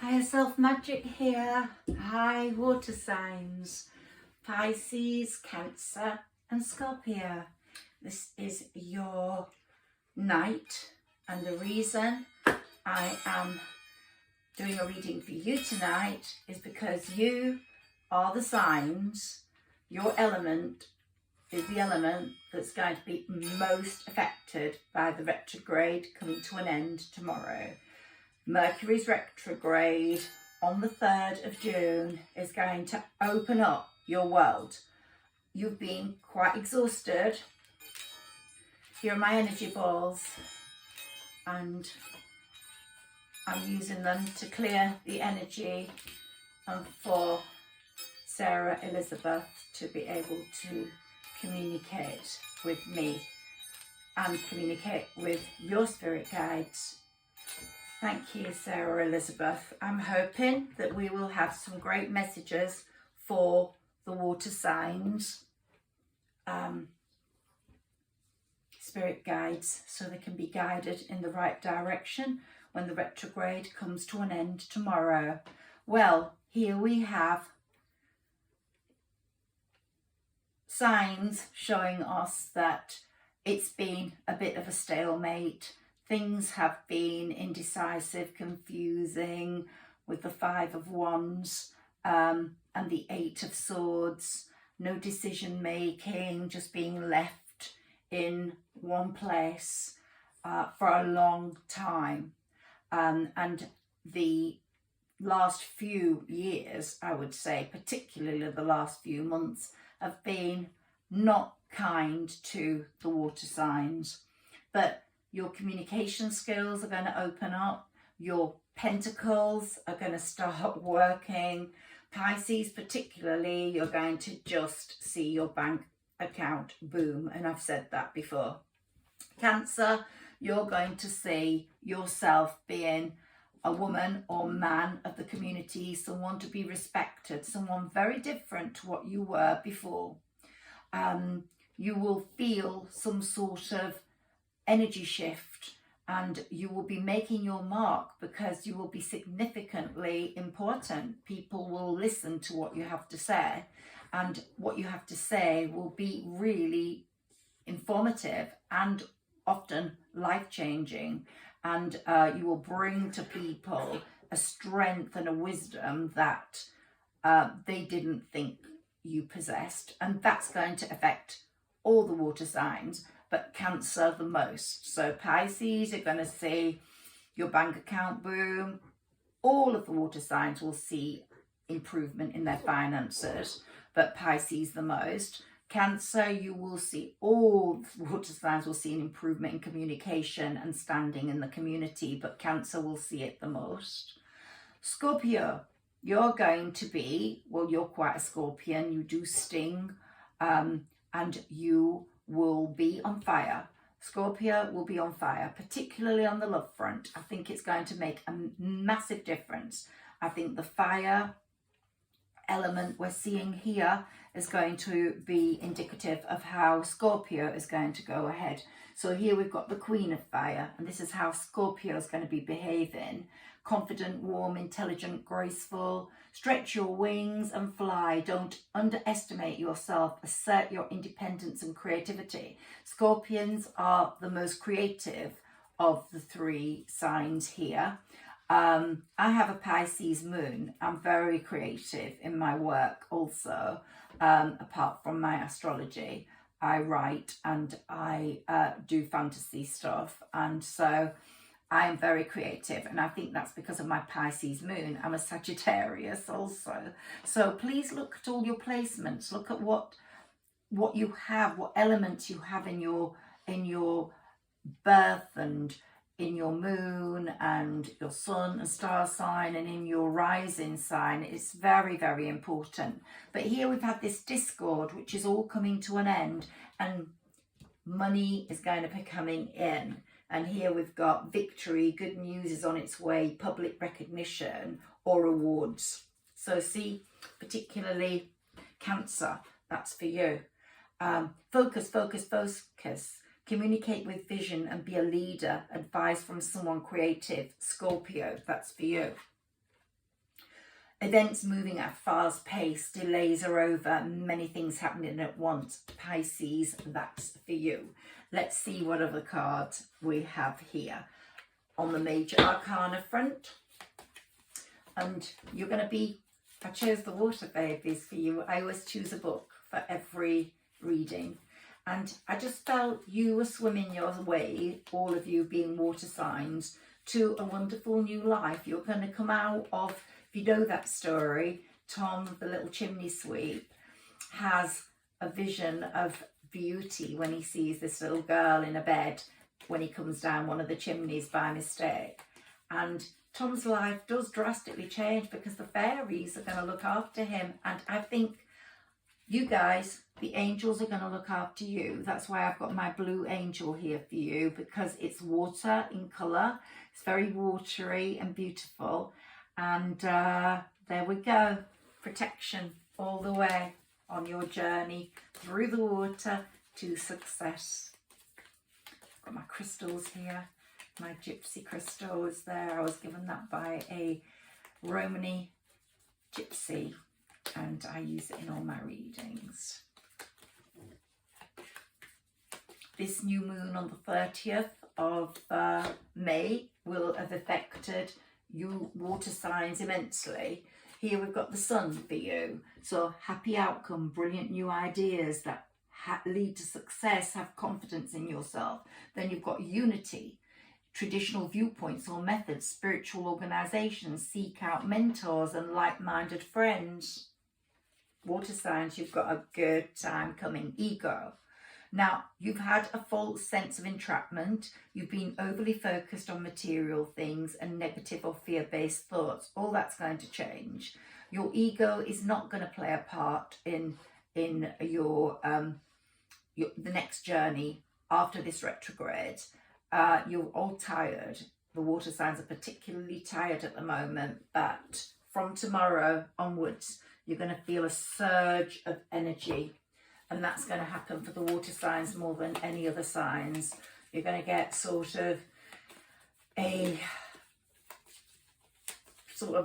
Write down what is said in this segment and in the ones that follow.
Higher Self Magic here. Hi, water signs. Pisces, Cancer and Scorpio. This is your night, and the reason I am doing a reading for you tonight is because you are the signs. Your element is the element that's going to be most affected by the retrograde coming to an end tomorrow. Mercury's retrograde on the 3rd of June is going to open up your world. You've been quite exhausted. Here are my energy balls, and I'm using them to clear the energy and for Sarah Elizabeth to be able to communicate with me and communicate with your spirit guides. Thank you, Sarah Elizabeth. I'm hoping that we will have some great messages for the water signs, spirit guides, so they can be guided in the right direction when the retrograde comes to an end tomorrow. Well, here we have signs showing us that it's been a bit of a stalemate. Things have been indecisive, confusing, with the 5 of Wands and the 8 of Swords. No decision making, just being left in one place for a long time. And the last few years, I would say, particularly the last few months, have been not kind to the water signs. But your communication skills are going to open up. Your pentacles are going to start working. Pisces particularly, you're going to just see your bank account boom. And I've said that before. Cancer, you're going to see yourself being a woman or man of the community, someone to be respected, someone very different to what you were before. You will feel some sort of energy shift, and you will be making your mark because you will be significantly important. People will listen to what you have to say, and what you have to say will be really informative and often life-changing, and you will bring to people a strength and a wisdom that they didn't think you possessed, and that's going to affect all the water signs, but Cancer the most. So Pisces, you're going to see your bank account boom. All of the water signs will see improvement in their finances, but Pisces the most. Cancer, you will see, all water signs will see an improvement in communication and standing in the community, but Cancer will see it the most. Scorpio, you're going to be, well, you're quite a Scorpion, you do sting, and you will be on fire. Scorpio will be on fire, particularly on the love front. I think it's going to make a massive difference. I think the fire element we're seeing here is going to be indicative of how Scorpio is going to go ahead. So here we've got the Queen of Fire, and this is how Scorpio is going to be behaving. Confident, warm, intelligent, graceful. Stretch your wings and fly. Don't underestimate yourself. Assert your independence and creativity. Scorpions are the most creative of the 3 signs here. I have a Pisces moon. I'm very creative in my work also, apart from my astrology. I write and I do fantasy stuff, and so I am very creative, and I think that's because of my Pisces moon. I'm a Sagittarius also. So please look at all your placements. Look at what you have, what elements you have in your birth and in your moon and your sun and star sign and in your rising sign. It's very, very important. But here we've had this discord, which is all coming to an end, and money is going to be coming in. And here we've got victory, good news is on its way, public recognition or awards. So see, particularly Cancer, that's for you. Focus, focus, focus. Communicate with vision and be a leader. Advice from someone creative. Scorpio, that's for you. Events moving at a fast pace, delays are over, many things happening at once. Pisces, that's for you. Let's see what other cards we have here on the major arcana front. And you're going to be, I chose the water babies for you. I always choose a book for every reading. And I just felt you were swimming your way, all of you being water signs, to a wonderful new life. You're going to come out of, if you know that story, Tom, the little chimney sweep, has a vision of beauty when he sees this little girl in a bed when he comes down one of the chimneys by mistake. And Tom's life does drastically change because the fairies are going to look after him. And I think you guys, the angels are going to look after you. That's why I've got my blue angel here for you, because it's water in colour. It's very watery and beautiful. And there we go. Protection all the way on your journey through the water to success. I've got my crystals here. My gypsy crystal is there. I was given that by a Romani gypsy, and I use it in all my readings. This new moon on the 30th of May will have affected you water signs immensely. Here we've got the sun for you. So happy outcome, brilliant new ideas that lead to success, have confidence in yourself. Then you've got unity, traditional viewpoints or methods, spiritual organisations, seek out mentors and like-minded friends. Water signs, you've got a good time coming. Ego. Now, you've had a false sense of entrapment. You've been overly focused on material things and negative or fear-based thoughts. All that's going to change. Your ego is not going to play a part in your the next journey after this retrograde. You're all tired. The water signs are particularly tired at the moment, but from tomorrow onwards, you're going to feel a surge of energy. And that's going to happen for the water signs more than any other signs. You're going to get sort of a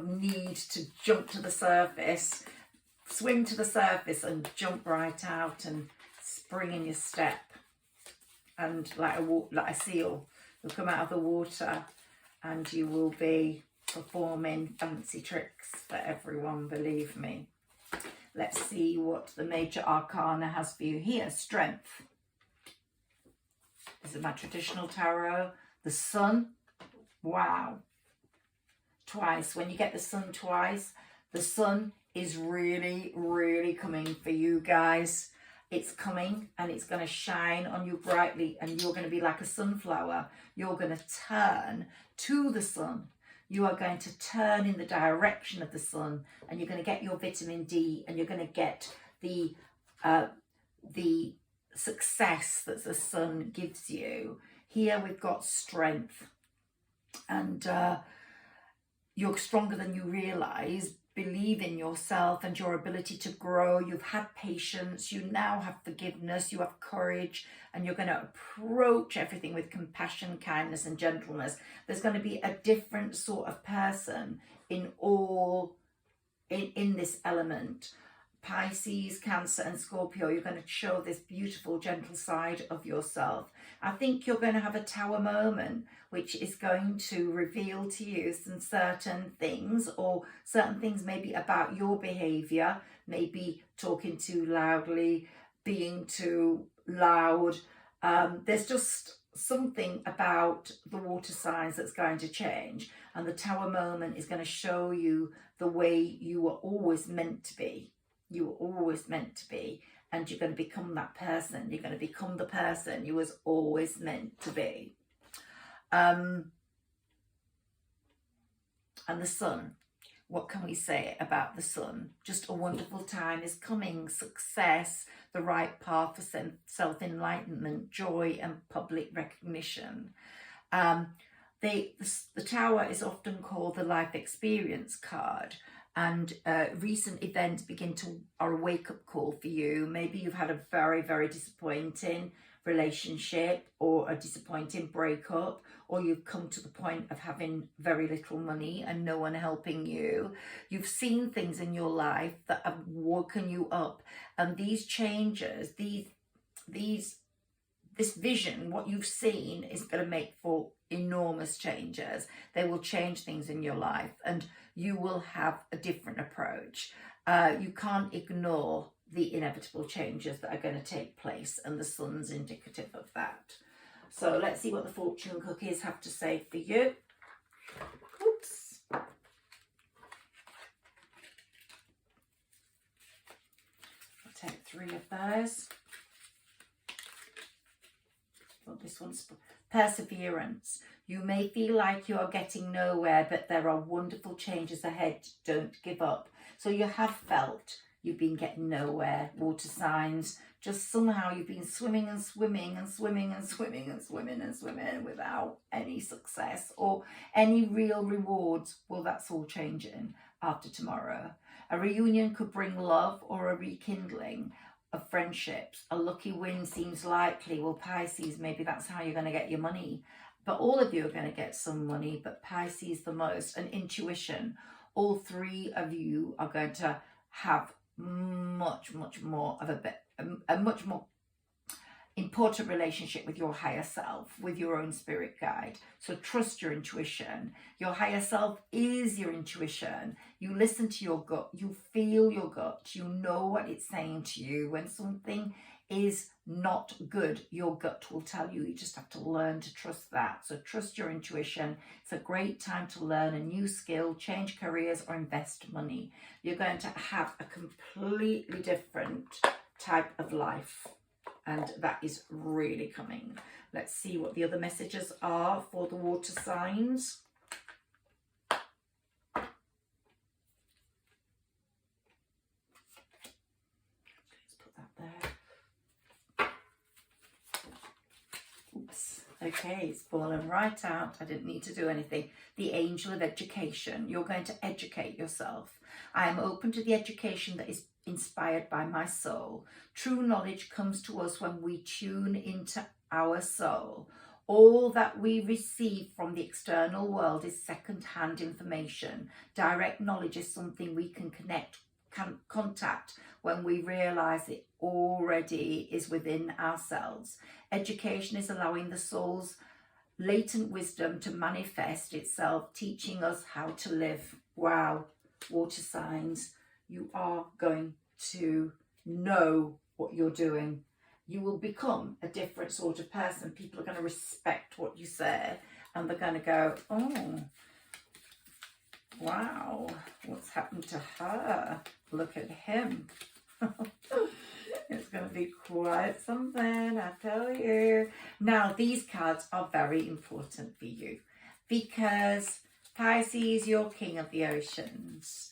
need to jump to the surface, swim to the surface and jump right out and spring in your step. And like a seal, you'll come out of the water and you will be performing fancy tricks for everyone, believe me. Let's see what the major arcana has for you here. Strength. This is my traditional tarot. The sun. Wow. Twice. When you get the sun twice, the sun is really, really coming for you guys. It's coming and it's going to shine on you brightly, and you're going to be like a sunflower. You're going to turn to the sun. You are going to turn in the direction of the sun, and you're going to get your vitamin D, and you're going to get the success that the sun gives you. Here we've got strength, and you're stronger than you realise. Believe in yourself and your ability to grow. You've had patience. You now have forgiveness. You have courage, and you're going to approach everything with compassion, kindness, and gentleness. There's going to be a different sort of person in this element. Pisces, Cancer, and Scorpio, you're going to show this beautiful, gentle side of yourself. I think you're going to have a tower moment, which is going to reveal to you some certain things, or certain things maybe about your behaviour, maybe talking too loudly, being too loud. There's just something about the water signs that's going to change, and the tower moment is going to show you the way you were always meant to be. You were always meant to be, and you're going to become that person. You're going to become the person you was always meant to be. And the sun, what can we say about the sun? Just a wonderful time is coming. Success, the right path for self-enlightenment, joy and public recognition. The tower is often called the life experience card. And recent events are a wake-up call for you. Maybe you've had a very, very disappointing relationship or a disappointing breakup, or you've come to the point of having very little money and no one helping you. You've seen things in your life that have woken you up, and these changes, this vision, what you've seen, is going to make for enormous changes. They will change things in your life, and you will have a different approach. You can't ignore the inevitable changes that are going to take place, and the sun's indicative of that. So let's see what the fortune cookies have to say for you. Oops. I'll take 3 of those. Well, this one's perseverance. You may feel like you are getting nowhere, but there are wonderful changes ahead. Don't give up. So you have felt you've been getting nowhere, water signs. Just somehow you've been swimming and swimming and swimming and swimming and swimming and swimming without any success or any real rewards. Well, that's all changing after tomorrow. A reunion could bring love or a rekindling of friendships. A lucky win seems likely. Well, Pisces, maybe that's how you're going to get your money. But all of you are going to get some money, but Pisces the most. And intuition. All 3 of you are going to have much more of a much more important relationship with your higher self, with your own spirit guide. So trust your intuition. Your higher self is your intuition. You listen to your gut, you feel your gut, you know what it's saying to you. When something is not good, your gut will tell you. You just have to learn to trust that. So trust your intuition. It's a great time to learn a new skill, change careers, or invest money. You're going to have a completely different type of life, and that is really coming. Let's see what the other messages are for the water signs. Let's put that there. Oops. Okay, it's fallen right out. I didn't need to do anything. The angel of education. You're going to educate yourself. I am open to the education that is inspired by my soul. True knowledge comes to us when we tune into our soul. All that we receive from the external world is second-hand information. Direct knowledge is something we can contact when we realize it already is within ourselves. Education is allowing the soul's latent wisdom to manifest itself, teaching us how to live. Wow, water signs, you are going to know what you're doing. You will become a different sort of person. People are going to respect what you say, and they're going to go, oh, wow, what's happened to her? Look at him. It's going to be quite something, I tell you. Now, these cards are very important for you because Pisces, you're king of the oceans.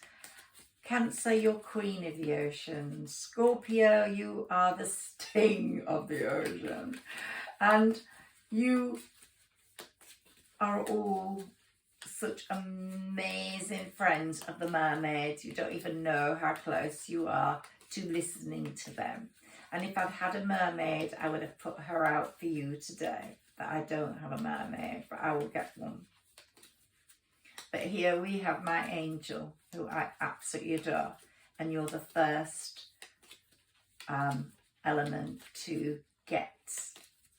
Cancer, you're queen of the oceans. Scorpio, you are the sting of the ocean. And you are all such amazing friends of the mermaids. You don't even know how close you are to listening to them. And if I'd had a mermaid, I would have put her out for you today. But I don't have a mermaid, but I will get one. But here we have my angel, who I absolutely adore. And you're the first element to get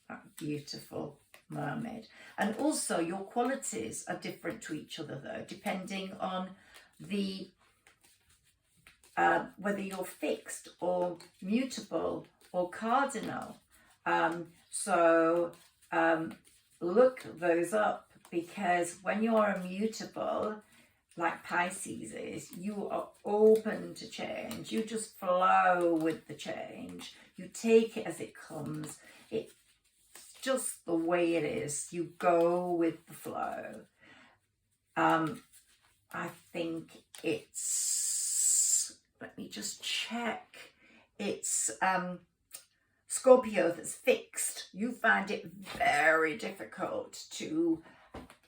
that beautiful mermaid. And also your qualities are different to each other, though, depending on the whether you're fixed or mutable or cardinal. Look those up, because when you're immutable, like Pisces is, you are open to change. You just flow with the change. You take it as it comes. It's just the way it is. You go with the flow. I think it's, let me just check. It's Scorpio that's fixed. You find it very difficult to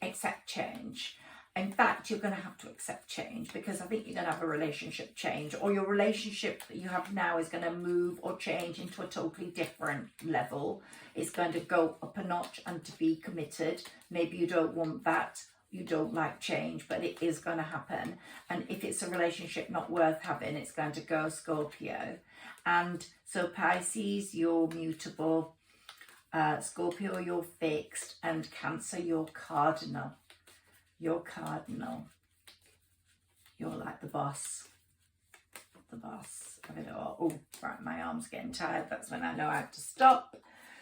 accept change. In fact, you're going to have to accept change, because I think you're going to have a relationship change, or your relationship that you have now is going to move or change into a totally different level. It's going to go up a notch and to be committed. Maybe you don't want that. You don't like change, but it is going to happen. And if it's a relationship not worth having, it's going to go Scorpio. And so Pisces, you're mutable. Scorpio, you're fixed. And Cancer, you're cardinal. You're cardinal. You're like the boss. The boss of it all. Oh, right, my arm's getting tired. That's when I know I have to stop.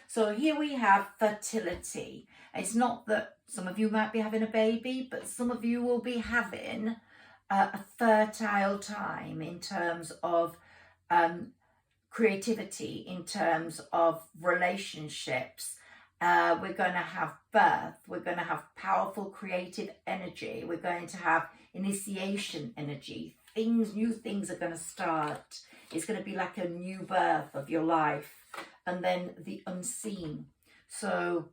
So here we have fertility. It's not that some of you might be having a baby, but some of you will be having a fertile time in terms of creativity, in terms of relationships. We're going to have birth. We're going to have powerful creative energy. We're going to have initiation energy. New things are going to start. It's going to be like a new birth of your life. And then the unseen. So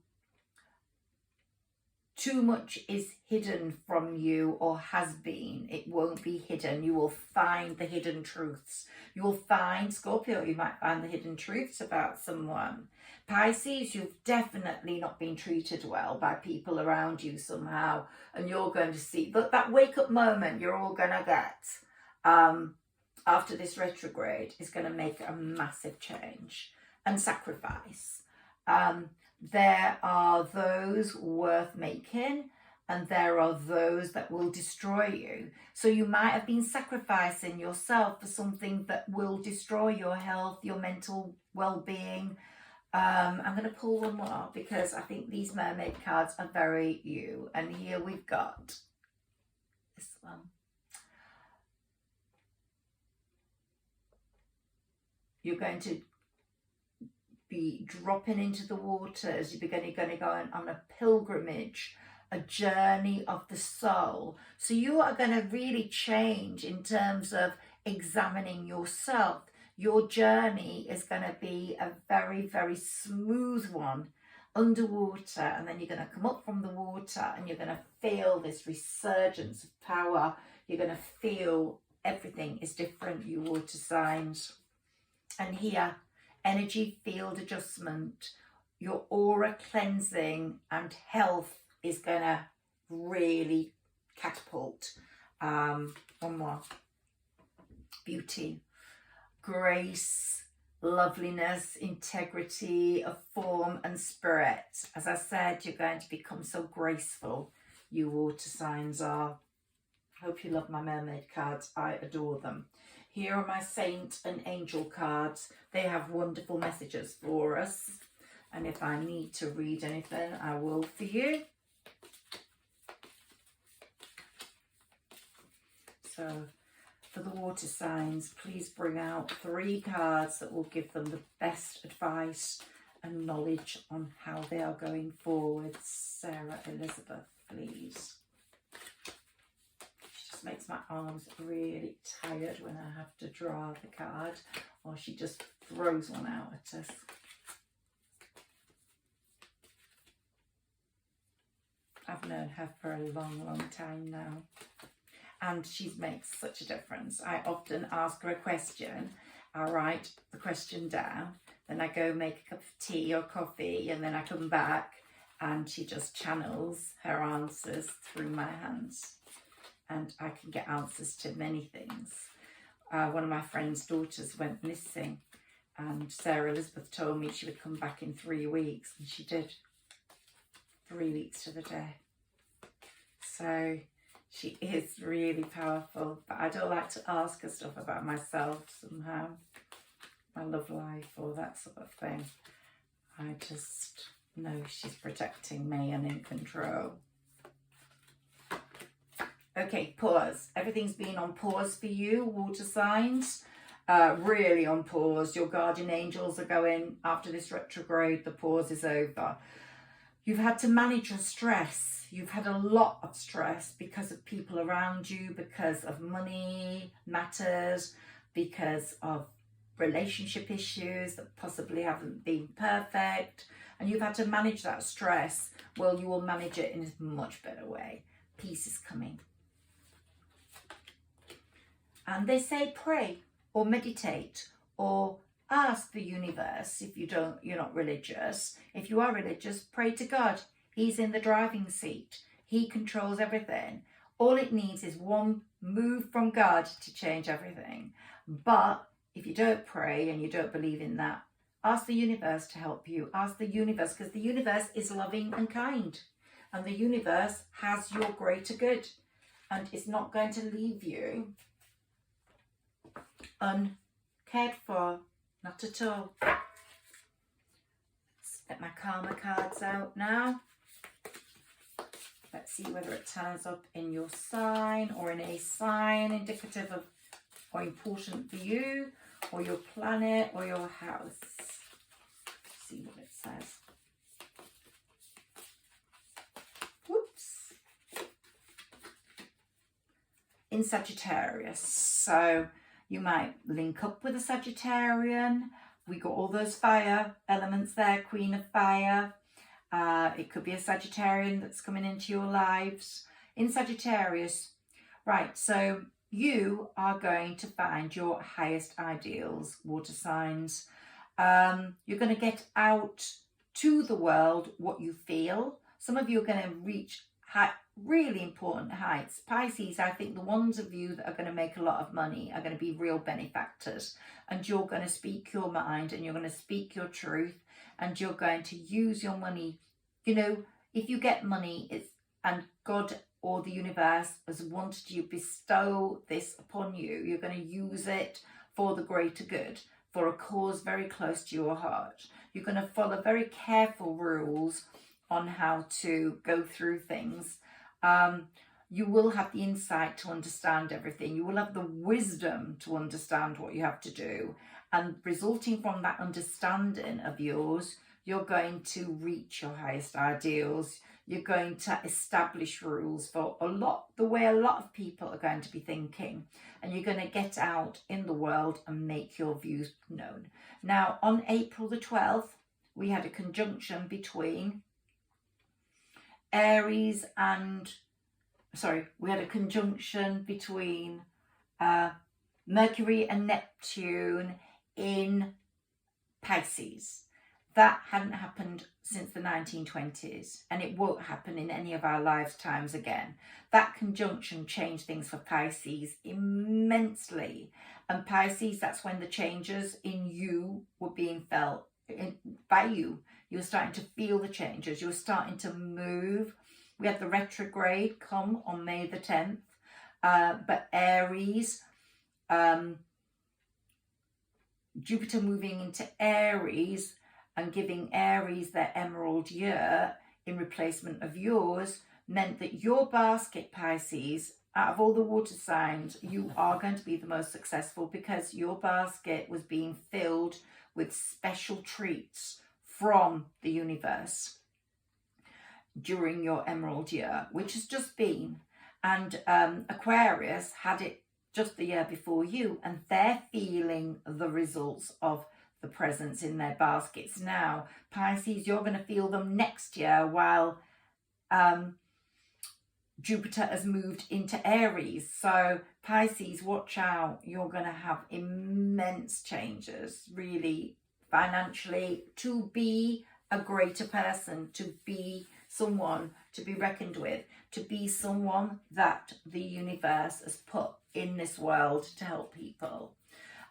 too much is hidden from you, or has been. It won't be hidden. You will find the hidden truths. You will find, Scorpio, you might find the hidden truths about someone. Pisces, you've definitely not been treated well by people around you somehow, and you're going to see, but that wake up moment you're all going to get after this retrograde is going to make a massive change and sacrifice. There are those worth making, and there are those that will destroy you. So you might have been sacrificing yourself for something that will destroy your health, your mental well-being. I'm going to pull one more because I think these mermaid cards are very you. And here we've got this one. You're going to be dropping into the waters. You're going to go on a pilgrimage, a journey of the soul. So you are going to really change in terms of examining yourself. Your journey is going to be a very, very smooth one underwater, and then you're going to come up from the water and you're going to feel this resurgence of power. You're going to feel everything is different, you water signs. And here, energy field adjustment, your aura cleansing and health is going to really catapult. One more. Beauty, grace, loveliness, integrity of form and spirit. As I said, you're going to become so graceful, you water signs are. I hope you love my mermaid cards. I adore them. Here are my saint and angel cards. They have wonderful messages for us. And if I need to read anything, I will for you. So for the water signs, please bring out 3 cards that will give them the best advice and knowledge on how they are going forward. Sarah Elizabeth, please. Makes my arms really tired when I have to draw the card, or she just throws one out at us. I've known her for a long, long time now, and she makes such a difference. I often ask her a question, I write the question down, then I go make a cup of tea or coffee, and then I come back and she just channels her answers through my hands. And I can get answers to many things. One of my friend's daughters went missing, and Sarah Elizabeth told me she would come back in 3 weeks, and she did. 3 weeks to the day. So she is really powerful, but I don't like to ask her stuff about myself somehow, my love life or that sort of thing. I just know she's protecting me and in control. Okay, pause. Everything's been on pause for you, water signs. Really on pause. Your guardian angels are going, after this retrograde, the pause is over. You've had to manage your stress. You've had a lot of stress because of people around you, because of money matters, because of relationship issues that possibly haven't been perfect. And you've had to manage that stress. Well, you will manage it in a much better way. peace is coming. And they say pray or meditate or ask the universe. If you're not religious. If you are religious, pray to God. He's in the driving seat. He controls everything. All it needs is one move from God to change everything. But if you don't pray and you don't believe in that, ask the universe to help you. Ask the universe, because the universe is loving and kind. And the universe has your greater good. And it's not going to leave you uncared for. Not at all. Let's get my karma cards out now. Let's see whether it turns up in your sign or in a sign indicative of or important for you or your planet or your house. Let's see what it says. Whoops. In Sagittarius. So you might link up with a Sagittarian. We got all those fire elements there, Queen of Fire. It could be a Sagittarian that's coming into your lives. In Sagittarius, right, so you are going to find your highest ideals, water signs. You're going to get out to the world what you feel. Some of you are going to reach really important heights. Pisces, I think the ones of you that are going to make a lot of money are going to be real benefactors, and you're going to speak your mind and you're going to speak your truth, and you're going to use your money. You know, if you get money, and God or the universe has wanted you to bestow this upon you, you're going to use it for the greater good, for a cause very close to your heart. You're going to follow very careful rules on how to go through things. You will have the insight to understand everything. You will have the wisdom to understand what you have to do. And resulting from that understanding of yours, you're going to reach your highest ideals. You're going to establish rules for the way a lot of people are going to be thinking. And you're going to get out in the world and make your views known. Now, on April the 12th, we had a conjunction between Aries and, we had a conjunction between Mercury and Neptune in Pisces. That hadn't happened since the 1920s, and it won't happen in any of our lifetimes again. That conjunction changed things for Pisces immensely. And Pisces, that's when the changes in you were being felt by you. You're starting to feel the changes. You're starting to move. We had the retrograde come on May the 10th. But Aries, Jupiter moving into Aries and giving Aries their emerald year in replacement of yours meant that your basket, Pisces, out of all the water signs, you are going to be the most successful, because your basket was being filled with special treats from the universe during your emerald year, which has just been. And Aquarius had it just the year before you, and they're feeling the results of the presents in their baskets now. Pisces, you're going to feel them next year, while Jupiter has moved into Aries. So Pisces, watch out. You're going to have immense changes, really, financially, to be a greater person, to be someone to be reckoned with, to be someone that the universe has put in this world to help people.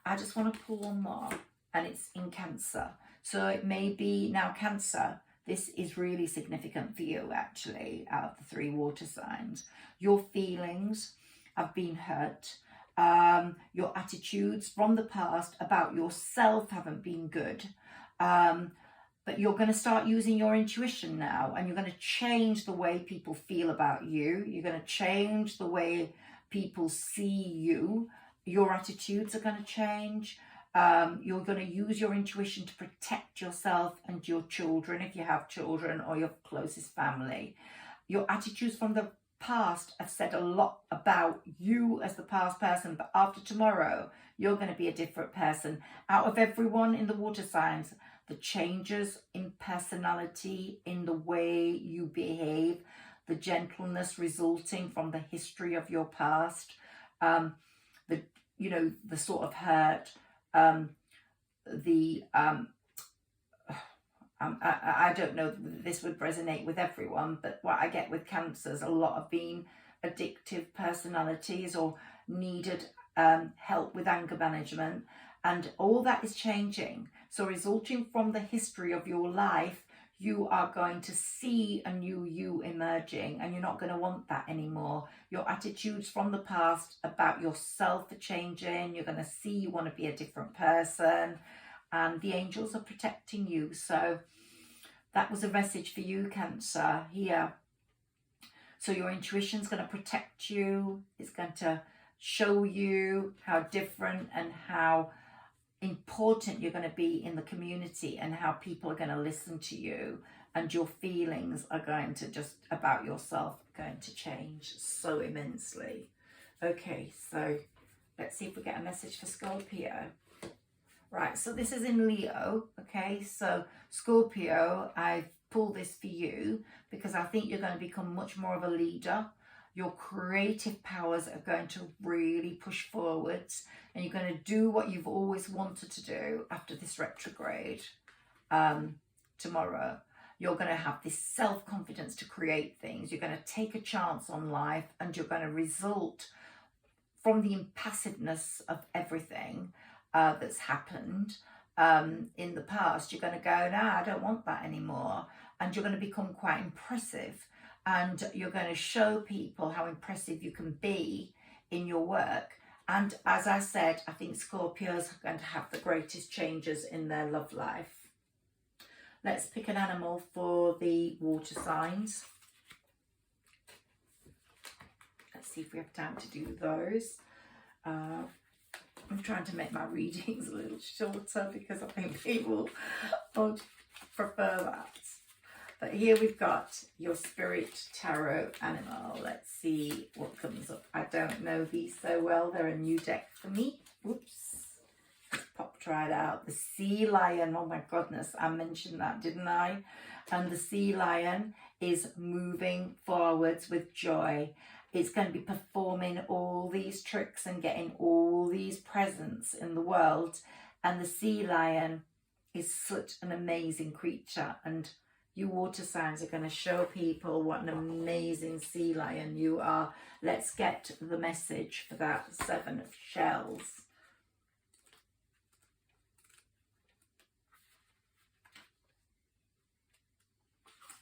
I just want to pull one more, and it's in Cancer. So it may be now Cancer. This is really significant for you, actually, out of the 3 water signs. Your feelings have been hurt. Your attitudes from the past about yourself haven't been good. But you're going to start using your intuition now, and you're going to change the way people feel about you. You're going to change the way people see you. Your attitudes are going to change. You're going to use your intuition to protect yourself and your children, if you have children, or your closest family. Your attitudes from the past have said a lot about you as the past person, but after tomorrow, you're going to be a different person. Out of everyone in the water signs, the changes in personality, in the way you behave, the gentleness resulting from the history of your past, the the sort of hurt, I don't know that this would resonate with everyone, but what I get with cancers, a lot of being addictive personalities or needed help with anger management, and all that is changing. So resulting from the history of your life, you are going to see a new you emerging, and you're not going to want that anymore. Your attitudes from the past about yourself are changing. You're going to see you want to be a different person, and the angels are protecting you. So that was a message for you, Cancer, here. So your intuition's going to protect you. It's going to show you how different and how important you're going to be in the community, and how people are going to listen to you, and your feelings are going to just about yourself going to change so immensely. Okay, so let's see if we get a message for Scorpio. Right, so this is in Leo. Okay, so Scorpio, I've pulled this for you because I think you're going to become much more of a leader. Your creative powers are going to really push forwards, and you're going to do what you've always wanted to do after this retrograde tomorrow. You're going to have this self-confidence to create things. You're going to take a chance on life, and you're going to result from the impassiveness of everything that's happened in the past. You're going to go, nah, I don't want that anymore. And you're going to become quite impressive. And you're going to show people how impressive you can be in your work. And as I said, I think Scorpios are going to have the greatest changes in their love life. Let's pick an animal for the water signs. Let's see if we have time to do those. I'm trying to make my readings a little shorter because I think people would prefer that. But here we've got your spirit tarot animal. Let's see what comes up. I don't know these so well. They're a new deck for me. Whoops. Just popped right out. The sea lion. Oh my goodness. I mentioned that, didn't I? And the sea lion is moving forwards with joy. It's going to be performing all these tricks and getting all these presents in the world. And the sea lion is such an amazing creature. And you water signs are going to show people what an amazing sea lion you are. Let's get the message for that 7 of shells.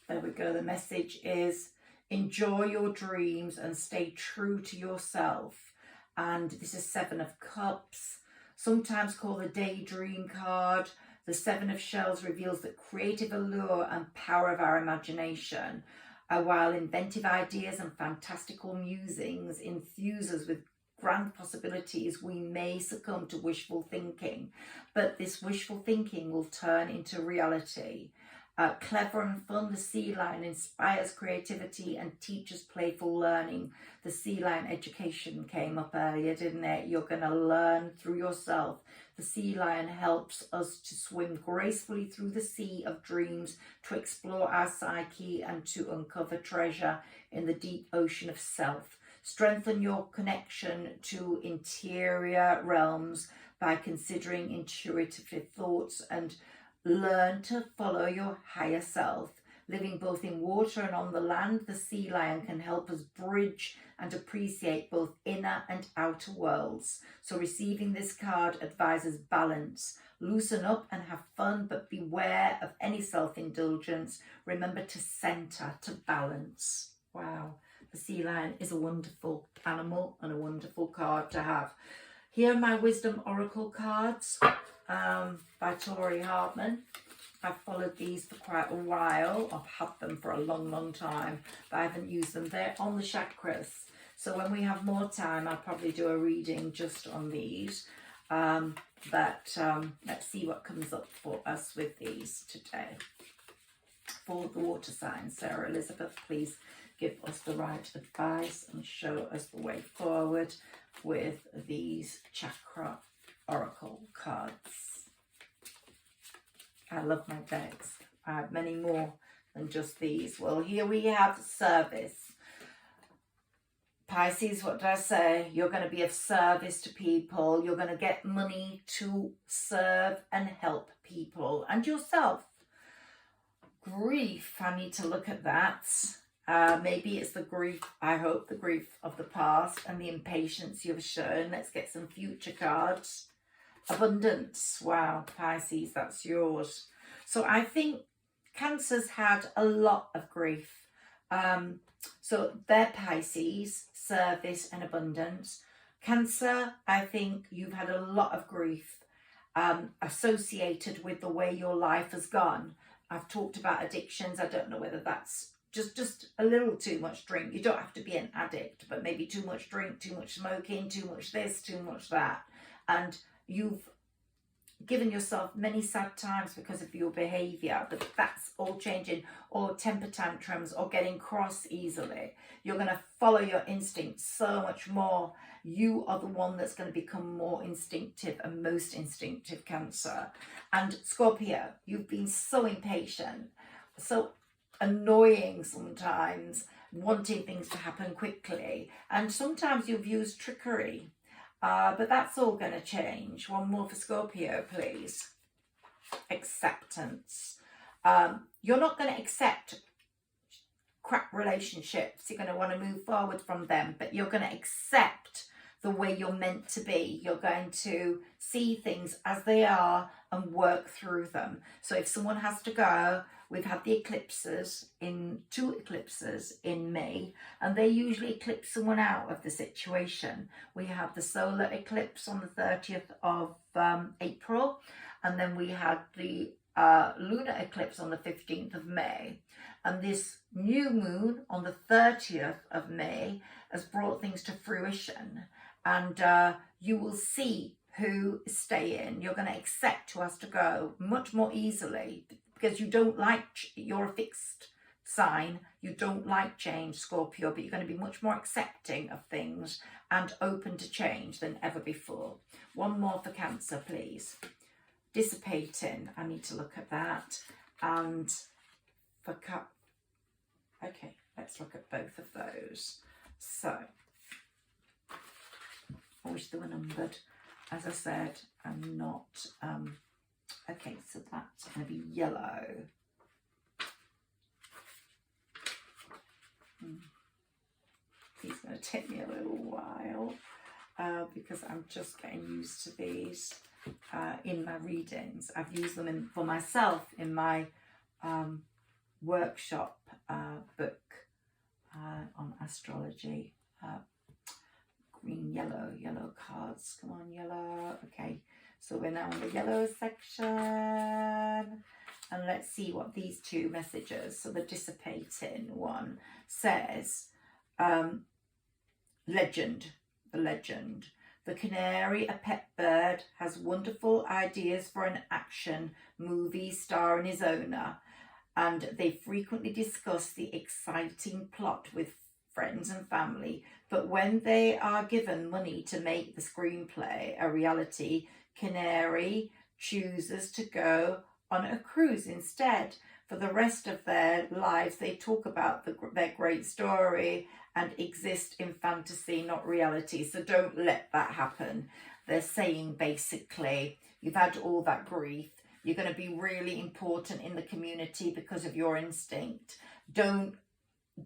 There we go. The message is enjoy your dreams and stay true to yourself. And this is 7 of Cups, sometimes called the Daydream card. The 7 of Shells reveals the creative allure and power of our imagination, while inventive ideas and fantastical musings infuse us with grand possibilities. We may succumb to wishful thinking, but this wishful thinking will turn into reality. Clever and fun, the sea lion inspires creativity and teaches playful learning. The sea lion education came up earlier, didn't it? You're going to learn through yourself. The sea lion helps us to swim gracefully through the sea of dreams, to explore our psyche and to uncover treasure in the deep ocean of self. Strengthen your connection to interior realms by considering intuitive thoughts, and learn to follow your higher self. Living both in water and on the land, the sea lion can help us bridge and appreciate both inner and outer worlds. So receiving this card advises balance. Loosen up and have fun, but beware of any self-indulgence. Remember to center, to balance. Wow, the sea lion is a wonderful animal and a wonderful card to have. Here are my Wisdom Oracle cards by Tori Hartman. I've followed these for quite a while. I've had them for a long, long time, but I haven't used them. They're on the chakras. So when we have more time, I'll probably do a reading just on these. Let's see what comes up for us with these today. For the water signs, Sarah Elizabeth, please give us the right advice and show us the way forward with these chakra oracle cards. I love my decks. I have many more than just these. Well, here we have service. Pisces, what did I say? You're going to be of service to people. You're going to get money to serve and help people and yourself. Grief, I need to look at that. Maybe it's the grief, I hope, the grief of the past and the impatience you've shown. Let's get some future cards. Abundance. Wow, Pisces, that's yours. So I think Cancer's had a lot of grief. So they're Pisces, service and abundance. Cancer, I think you've had a lot of grief associated with the way your life has gone. I've talked about addictions. I don't know whether that's just a little too much drink. You don't have to be an addict, but maybe too much drink, too much smoking, too much this, too much that. And you've given yourself many sad times because of your behaviour, but that's all changing. Or temper tantrums, or getting cross easily. You're going to follow your instincts so much more. You are the one that's going to become more instinctive and most instinctive, Cancer. And Scorpio, you've been so impatient, so annoying sometimes, wanting things to happen quickly, and sometimes you've used trickery. But that's all going to change. One more for Scorpio, please. Acceptance. You're not going to accept crap relationships. You're going to want to move forward from them, but you're going to accept the way you're meant to be. You're going to see things as they are and work through them. So if someone has to go, we've had the eclipses, two eclipses in May, and they usually eclipse someone out of the situation. We have the solar eclipse on the 30th of April, and then we had the lunar eclipse on the 15th of May. And this new moon on the 30th of May has brought things to fruition. And you will see who is staying. You're going to accept who has to go much more easily, because you don't like, you're a fixed sign, you don't like change, Scorpio, but you're going to be much more accepting of things and open to change than ever before. One more for Cancer, please. Dissipating, I need to look at that. And for okay, let's look at both of those. So, I wish they were numbered. As I said, I'm not... okay, so that's going to be yellow. It's going to take me a little while because I'm just getting used to these in my readings. I've used them for myself in my workshop book on astrology. Green, yellow cards. Come on, yellow. Okay. So we're now in the yellow section, and let's see what these two messages. So the dissipating one says, legend, the legend. The canary, a pet bird, has wonderful ideas for an action movie starring his owner, and they frequently discuss the exciting plot with friends and family, but when they are given money to make the screenplay a reality, Canary chooses to go on a cruise instead. For the rest of their lives, they talk about their great story and exist in fantasy, not reality. So don't let that happen. They're saying basically, you've had all that grief. You're going to be really important in the community because of your instinct. Don't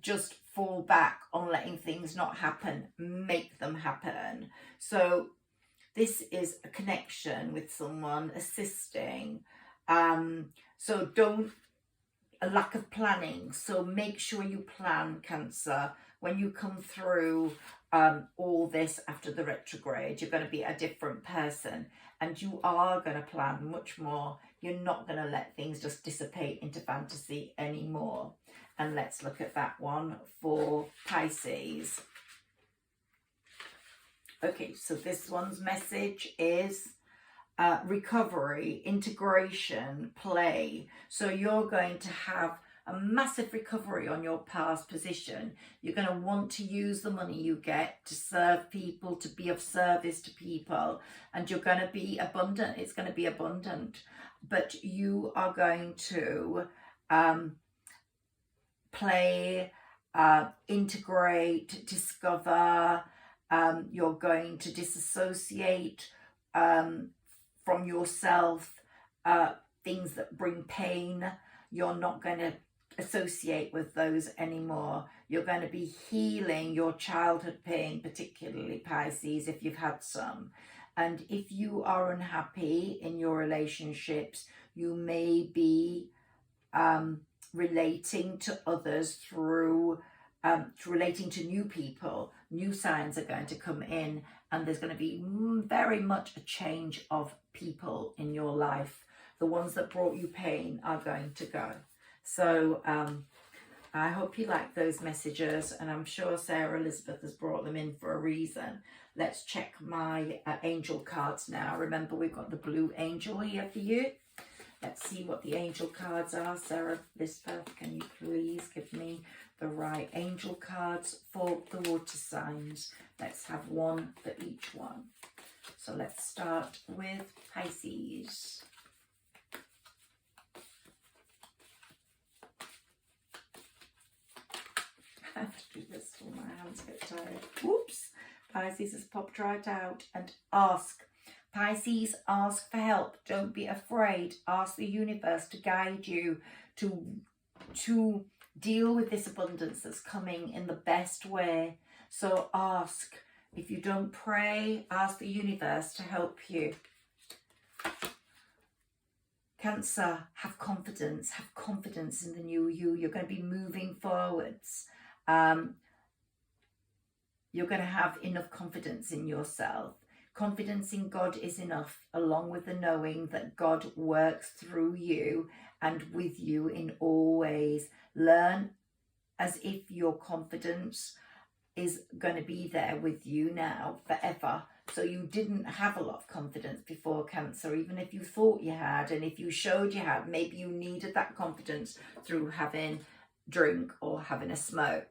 just fall back on letting things not happen. Make them happen. So this is a connection with someone, assisting. So don't, a lack of planning. So make sure you plan, Cancer. When you come through all this after the retrograde, you're going to be a different person, and you are going to plan much more. You're not going to let things just dissipate into fantasy anymore. And let's look at that one for Pisces. Okay, so this one's message is recovery, integration, play. So you're going to have a massive recovery on your past position. You're going to want to use the money you get to serve people, to be of service to people, and you're going to be abundant. It's going to be abundant, but you are going to play, integrate, discover. You're going to disassociate from yourself, things that bring pain. You're not going to associate with those anymore. You're going to be healing your childhood pain, particularly Pisces, if you've had some. And if you are unhappy in your relationships, you may be relating to others through relating to new people. New signs are going to come in, and there's going to be very much a change of people in your life. The ones that brought you pain are going to go. So I hope you like those messages, and I'm sure Sarah Elizabeth has brought them in for a reason. Let's check my angel cards now. Remember, we've got the blue angel here for you. Let's see what the angel cards are. Sarah Elizabeth, can you please give me the right angel cards for the water signs? Let's have one for each one. So let's start with Pisces. I have to do this till my hands get tired. Whoops! Pisces has popped right out. And ask. Pisces, ask for help. Don't be afraid. Ask the universe to guide you to deal with this abundance that's coming in the best way. So ask. If you don't pray, ask the universe to help you. Cancer, have confidence. Have confidence in the new you. You're going to be moving forwards. You're going to have enough confidence in yourself. Confidence in God is enough, along with the knowing that God works through you and with you in all ways. Learn as if your confidence is going to be there with you now forever. So you didn't have a lot of confidence before, Cancer, even if you thought you had, and if you showed you had, maybe you needed that confidence through having drink or having a smoke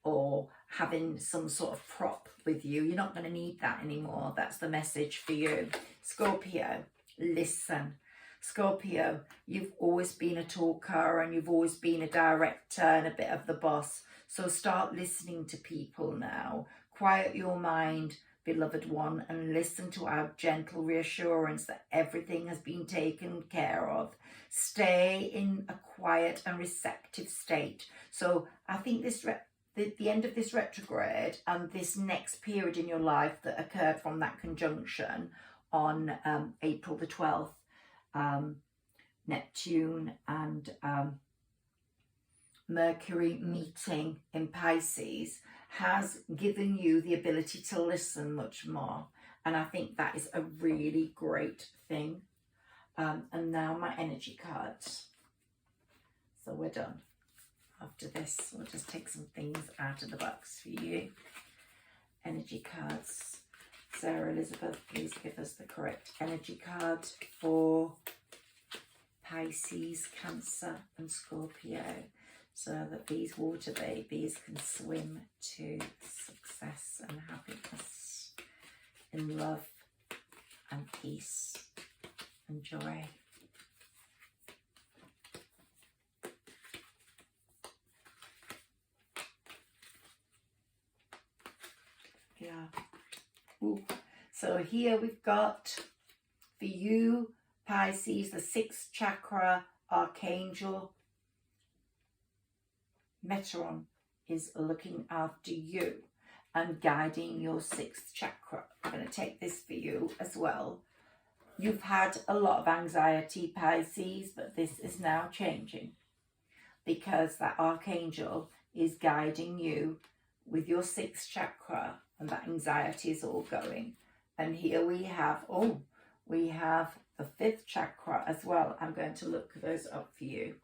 or having some sort of prop with you. You're not going to need that anymore. That's the message for you. Scorpio, listen. Scorpio, you've always been a talker and you've always been a director and a bit of the boss. So start listening to people now. Quiet your mind, beloved one, and listen to our gentle reassurance that everything has been taken care of. Stay in a quiet and receptive state. So I think the end of this retrograde and this next period in your life that occurred from that conjunction on April the 12th, Neptune and Mercury meeting in Pisces has given you the ability to listen much more. And I think that is a really great thing. And now my energy cards. So we're done. After this, we'll just take some things out of the box for you. Energy cards. Sarah Elizabeth, please give us the correct energy card for Pisces, Cancer and Scorpio, so that these water babies can swim to success and happiness, in love and peace and joy. Yeah. Ooh. So here we've got for you, Pisces, the 6th chakra archangel Metatron is looking after you and guiding your 6th chakra. I'm going to take this for you as well. You've had a lot of anxiety, Pisces, but this is now changing because that archangel is guiding you with your 6th chakra, and that anxiety is all going. And here we have, we have the 5th chakra as well. I'm going to look those up for you.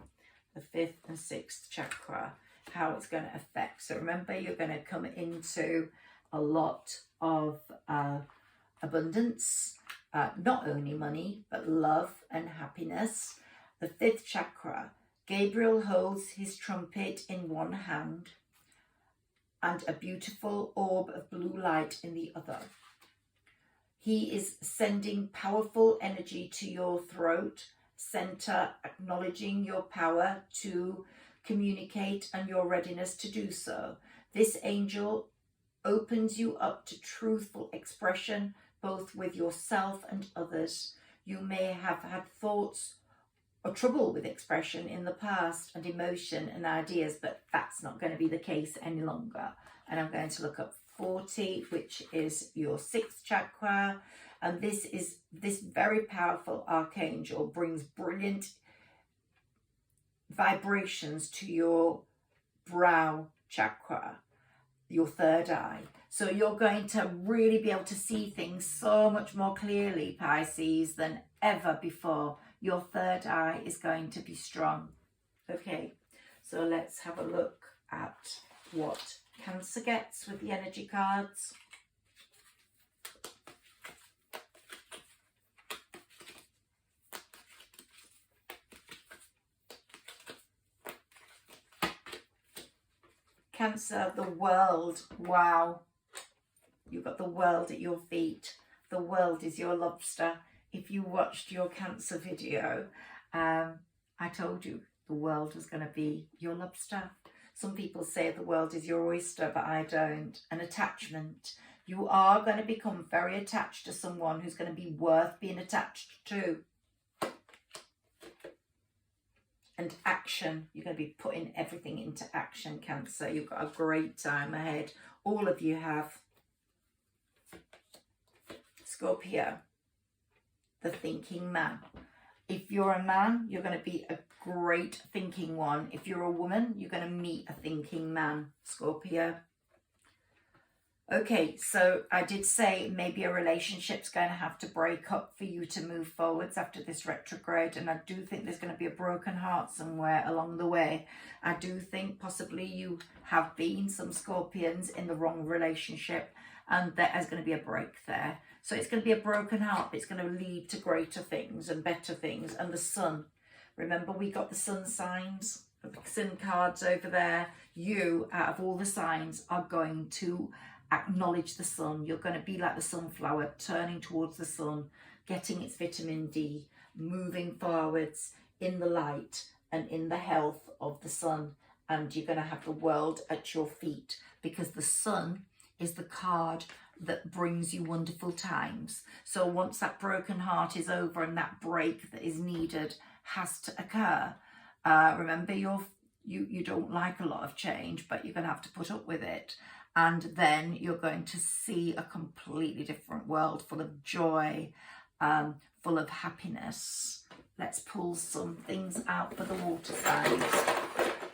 The 5th and 6th chakra, how it's going to affect. So remember, you're going to come into a lot of abundance, not only money, but love and happiness. The 5th chakra, Gabriel holds his trumpet in one hand and a beautiful orb of blue light in the other. He is sending powerful energy to your throat center, acknowledging your power to communicate and your readiness to do so. This angel opens you up to truthful expression, both with yourself and others. You may have had thoughts or trouble with expression in the past and emotion and ideas, but that's not going to be the case any longer. And I'm going to look up 40, which is your 6th chakra. And this very powerful archangel brings brilliant vibrations to your brow chakra, your 3rd eye. So you're going to really be able to see things so much more clearly, Pisces, than ever before. Your 3rd eye is going to be strong. Okay, so let's have a look at what Cancer gets with the energy cards. Cancer, the world. Wow. You've got the world at your feet. The world is your lobster. If you watched your Cancer video, I told you the world was going to be your lobster. Some people say the world is your oyster, but I don't. An attachment. You are going to become very attached to someone who's going to be worth being attached to. And action. You're going to be putting everything into action, Cancer. You've got a great time ahead. All of you have. Scorpio, the thinking man. If you're a man, you're going to be a great thinking one. If you're a woman, you're going to meet a thinking man, Scorpio. Okay, so I did say maybe a relationship's going to have to break up for you to move forwards after this retrograde, and I do think there's going to be a broken heart somewhere along the way. I do think possibly you have been, some Scorpions, in the wrong relationship, and there is going to be a break there. So it's going to be a broken heart, but it's going to lead to greater things and better things. And the sun, remember we got the sun signs, the sun cards over there. You, out of all the signs, are going to acknowledge the sun. You're going to be like the sunflower, turning towards the sun, getting its vitamin D, moving forwards in the light and in the health of the sun. And you're going to have the world at your feet, because the sun is the card that brings you wonderful times. So once that broken heart is over and that break that is needed has to occur, remember you don't like a lot of change, but you're going to have to put up with it. And then you're going to see a completely different world, full of joy, full of happiness. Let's pull some things out for the water signs.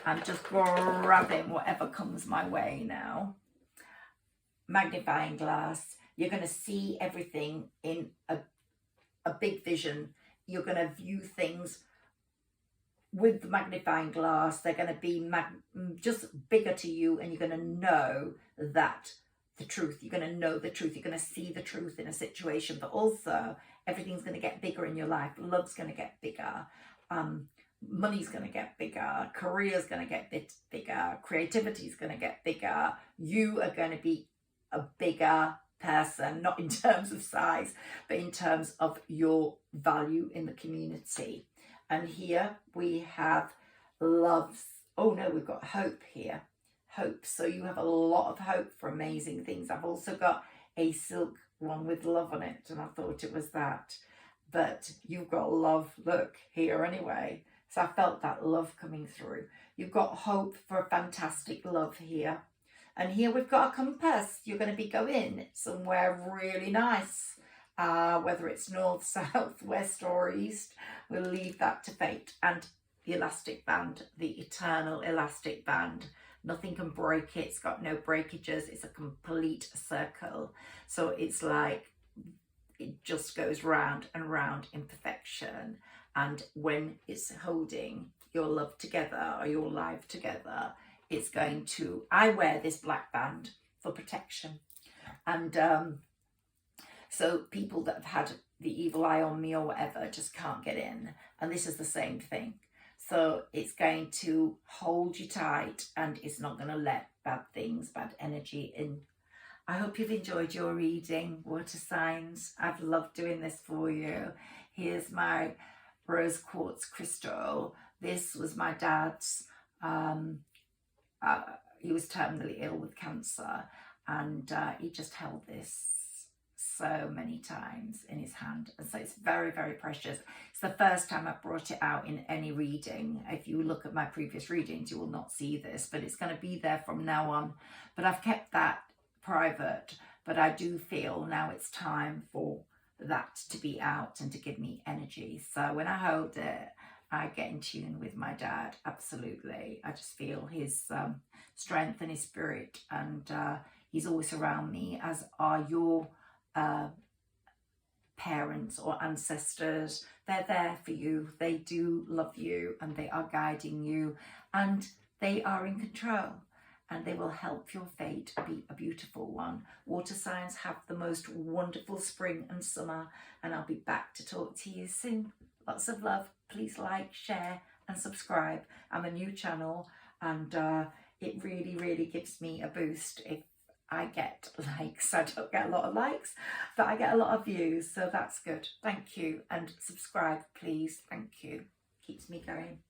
I'm just grabbing whatever comes my way now. Magnifying glass. You're going to see everything in a big vision. You're going to view things with the magnifying glass. They're going to be just bigger to you, and you're going to know that the truth. You're going to know the truth. You're going to see the truth in a situation, but also everything's going to get bigger in your life. Love's going to get bigger. Money's going to get bigger. Career's going to get bigger. Creativity's going to get bigger. You are going to be a bigger person, not in terms of size, but in terms of your value in the community. And here we have love. Oh no, we've got hope here. Hope. So you have a lot of hope for amazing things. I've also got a silk one with love on it, and I thought it was that. But you've got love, look, here anyway. So I felt that love coming through. You've got hope for a fantastic love here. And here we've got a compass. You're going to be going somewhere really nice. Whether it's north, south, west or east, we'll leave that to fate. And the elastic band, the eternal elastic band. Nothing can break it. It's got no breakages. It's a complete circle. So it's like it just goes round and round in perfection. And when it's holding your love together or your life together, it's going to, I wear this black band for protection. And so people that have had the evil eye on me or whatever just can't get in. And this is the same thing. So it's going to hold you tight, and it's not going to let bad things, bad energy in. I hope you've enjoyed your reading, water signs. I've loved doing this for you. Here's my rose quartz crystal. This was my dad's he was terminally ill with cancer, and he just held this so many times in his hand, and so it's very, very precious. It's the first time I've brought it out in any reading. If you look at my previous readings, you will not see this, but it's going to be there from now on. But I've kept that private, but I do feel now it's time for that to be out and to give me energy. So when I hold it, I get in tune with my dad. Absolutely. I just feel his strength and his spirit, and he's always around me, as are your parents or ancestors. They're there for you. They do love you, and they are guiding you, and they are in control, and they will help your fate be a beautiful one. Water signs have the most wonderful spring and summer, and I'll be back to talk to you soon. Lots of love. Please like, share and subscribe. I'm a new channel, and it really, really gives me a boost if I get likes. I don't get a lot of likes, but I get a lot of views, so that's good. Thank you, and subscribe please. Thank you. Keeps me going.